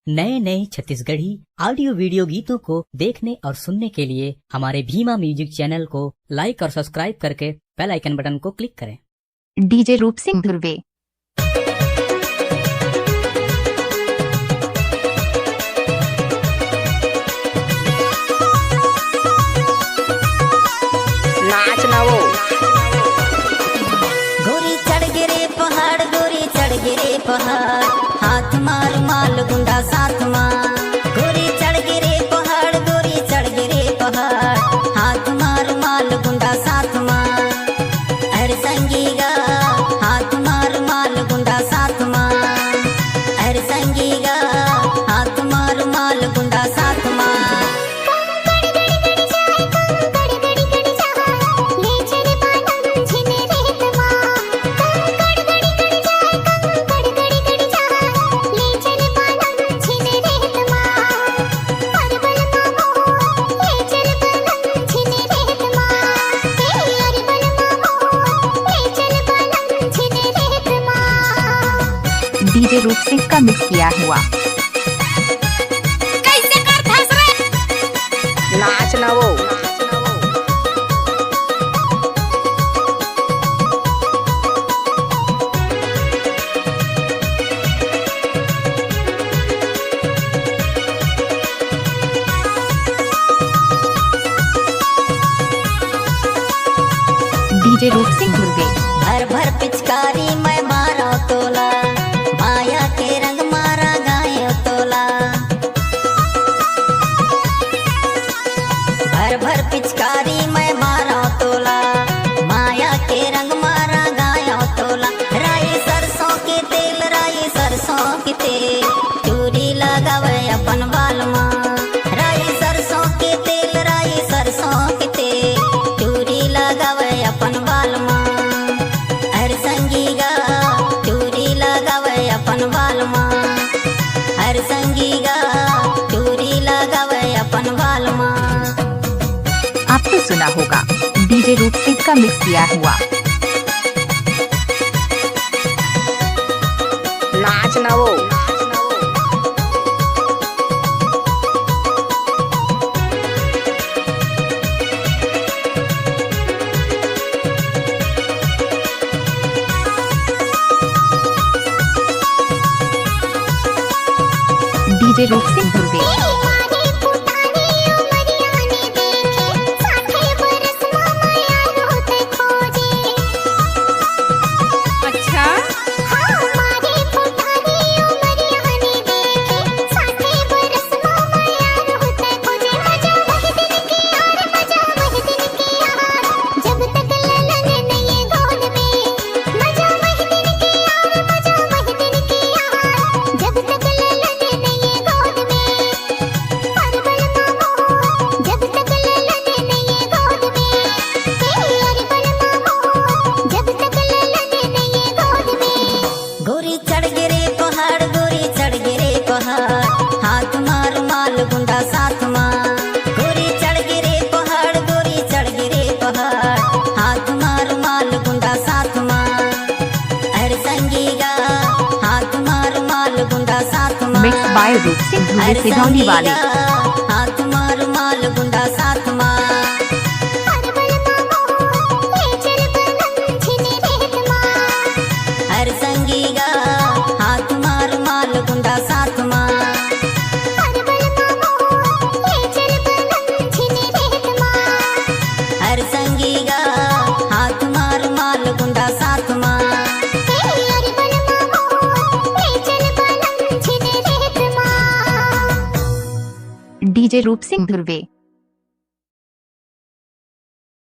नए नए Chhattisgarhi audio video गीतों को देखने और सुनने के लिए हमारे भीमा म्यूजिक चैनल को लाइक और सब्सक्राइब करके बेल आइकन बटन को क्लिक करें। डीजे रूप सिंह धुर्वे। नाच ना वो गोरी चढ़ गिरे पहाड़, गोरी चढ़ गिरे पहाड़, हाथ मार माल गुंडा साथ मार। गोरी चढ़ गिरे पहाड़, गोरी चढ़ गिरे पहाड़, हाथ मार माल गुंडा साथ मार। हर संगीगा हाथ मार माल गुंडा साथ मार। हर संगीगा हाथ मार माल गुंडा साथ मार। डीजे रूप सिंह का मिक्स किया हुआ। कैसे कर रे नाच ना वो डीजे रूप सिंह धुर्वे। भर भर पिचकारी मैं मारो तोला, माया के रंग मारा गायो तोला। भर भर पिचकारी मैं मारो तोला, माया के रंग मारा गायो तोला। राई सरसों के तेल, राई सरसों के तेल, चूड़ी लगावे अपन बाल माँ। राई सरसों के तेल, राई सरसों के तेल, चूड़ी लगावे अपन बाल माँ। हर संगीगा चूड़ी लगावे अपन बाल माँ। हर संगीगा चूड़ी लगावे अपन बाल माँ। आपने सुना होगा डीजे रूप सिंह का मिक्स किया हुआ। नाच ना वो डीजे रूप सिंह धुर्वे। गोरी चढ़ गिरे पहाड़, गोरी चढ़ गिरे पहाड़, हाथ मार माल गुंडा साथ मार। गोरी चढ़ गिरे पहाड़, गोरी चढ़ गिरे पहाड़, हाथ मार माल गुंडा साथ मार। हर संगीगा हाथ मार माल गुंडा साथ मार। मिक्स बाय रूप सिंह धुर्वे हर सिधौली वाले। संगीगा हाथ मार माल गुंडा साथ मार। हर संगीगा हाथ मार माल गुंडा साथ मार। हर संगीगा हाथ मार माल गुंडा साथ मार। डीजे रूप सिंह धुर्वे।